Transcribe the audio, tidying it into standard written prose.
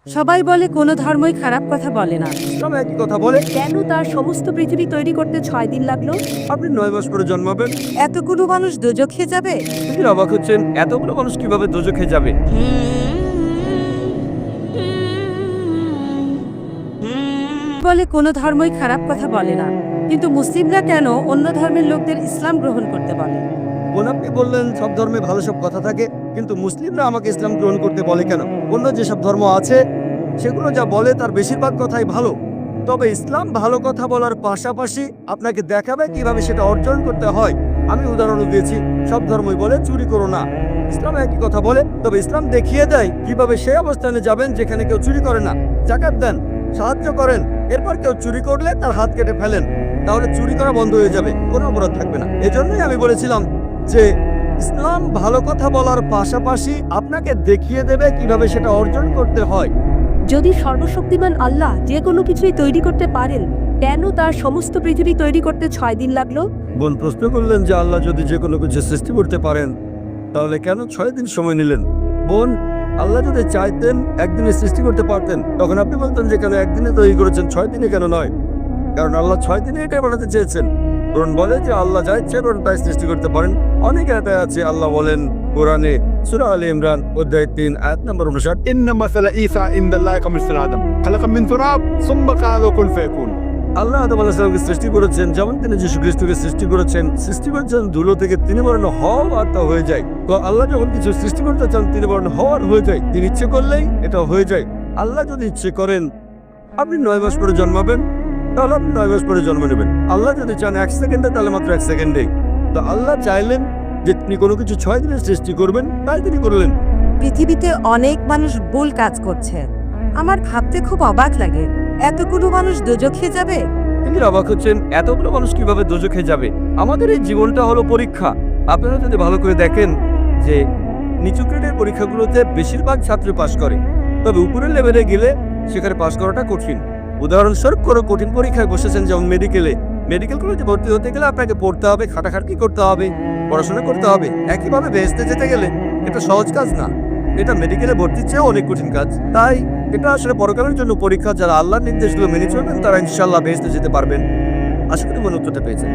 সবাই বলে কোনো ধর্মই খারাপ কথা বলে না, ইসলাম একই কথা বলে। কেন তার সমস্ত পৃথিবী তৈরি করতে 6 দিন লাগলো? আপনি 9 মাস পরে জন্মাবেন। এতগুলো মানুষ দোজখে যাবে? আপনি অবাক হচ্ছেন এতগুলো মানুষ কিভাবে দোজখে যাবে। বলে কোনো ধর্মই খারাপ কথা বলে না, কিন্তু মুসলিমরা কেন অন্য ধর্মের লোকদের ইসলাম গ্রহণ করতে বলে? বোন, আপনি বললেন সব ধর্মে ভালো সব কথা থাকে, কিন্তু মুসলিমরা আমাকে ইসলাম গ্রহণ করতে বলে কেন? অন্য যেসব ধর্ম আছে সেগুলো যা বলে তার বেশিরভাগ কথাই ভালো, তবে ইসলাম ভালো কথা বলার পাশাপাশি আপনাকে দেখাবে কিভাবে সেটা অর্জন করতে হয়। আমি উদাহরণ দিয়েছি, সব ধর্মই বলে চুরি করো না, ইসলাম একই কথা বলে, তবে ইসলাম দেখিয়ে দেয় কিভাবে সেই অবস্থানে যাবেন যেখানে কেউ চুরি করে না। জাকাত দেন, সাহায্য করেন, এরপর কেউ চুরি করলে তার হাত কেটে ফেলেন, তাহলে চুরি করা বন্ধ হয়ে যাবে, কোনো অপরাধ থাকবে না। এজন্যই আমি বলেছিলাম যে ইসলাম ভালো কথা বলার পাশাপাশি আপনাকে দেখিয়ে দেবে কিভাবে সেটা অর্জন করতে হয়। যদি সর্বশক্তিমান আল্লাহ যে কোনো কিছুই তৈরি করতে পারেন, কেন তার সমস্ত পৃথিবী তৈরি করতে 6 দিন লাগলো? বোন প্রশ্ন করলেন যে আল্লাহ যদি যে কোনো কিছু সৃষ্টি করতে পারেন তাহলে কেন 6 দিন সময় নিলেন। বোন, আল্লাহ যদি চাইতেন একদিনে সৃষ্টি করতে পারতেন, তখন আপনি বলতেন যে কেন একদিনে তৈরি করেছেন, 6 দিনে কেন নয়? কারণ আল্লাহ 6 দিনে এটাই বানাতে চেয়েছেন। কোরআন বলে যে আল্লাহ যা ইচ্ছে করেন তাই সৃষ্টি করতে পারেন। অনেক আয়াত আছে, আল্লাহ বলেন কোরআনে সূরা আলে ইমরান অধ্যায় 3 আয়াত নম্বর 59, إن مثل عيسى عند الله كمثل آدم خلق من تراب ثم قال له كن فيكون। আল্লাহ আদম আলাইহিস সালামকে সৃষ্টি করেছেন, যেমন তিনি যীশু খ্রিস্টকে সৃষ্টি করেছেন ধুলো থেকে, তিনি বলেন হও আর তা হয়ে যায়। তো আল্লাহ যখন কিছু সৃষ্টি করতে চান তিনি বলেন হওয়ার হয়ে যায়, তিনি ইচ্ছে করলেই এটা হয়ে যায়। আল্লাহ যদি ইচ্ছে করেন আপনি 9 মাস পরে জন্মাবেন, তাহলে আপনি 9 মাস পরে জন্ম নেবেন। আল্লাহ যদি চান 1 সেকেন্ডে, তাহলে মাত্র 1 সেকেন্ডেই। তো আল্লাহ চাইলেন যে তিনি কোনো কিছু 6 দিনে সৃষ্টি করবেন, তাই তিনি করলেন। পৃথিবীতে অনেক মানুষ ভুল কাজ করছে, আমার ভাবতে খুব অবাক লাগে, এতগুলো মানুষ দোজখে যাবে? তিনি অবাক হচ্ছেন এতগুলো মানুষ কিভাবে দোজখে যাবে। আমাদের এই জীবনটা হলো পরীক্ষা। আপনারা যদি ভালো করে দেখেন যে নিচু গ্রেডের পরীক্ষাগুলোতে বেশিরভাগ ছাত্র পাশ করে, তবে উপরের লেভেলে গেলে সেখানে পাশ করাটা কঠিন। উদাহরণস্বরূপ কোনো কঠিন পরীক্ষায় বসেছেন, যেমন মেডিকেল কলেজে ভর্তি হতে গেলে আপনাকে পড়তে হবে, খাটাখাটনি করতে হবে, পড়াশোনা করতে হবে। একইভাবে বেহেশতে যেতে গেলে এটা সহজ কাজ না, এটা মেডিকেলে ভর্তির চেয়েও অনেক কঠিন কাজ। তাই এটা আসলে পরকালের জন্য পরীক্ষা। যারা আল্লাহর নির্দেশগুলো মেনে চলবেন তারা ইনশাআল্লাহ বেহেশতে যেতে পারবেন। আশা করি মনে উত্তরটা পেয়েছেন।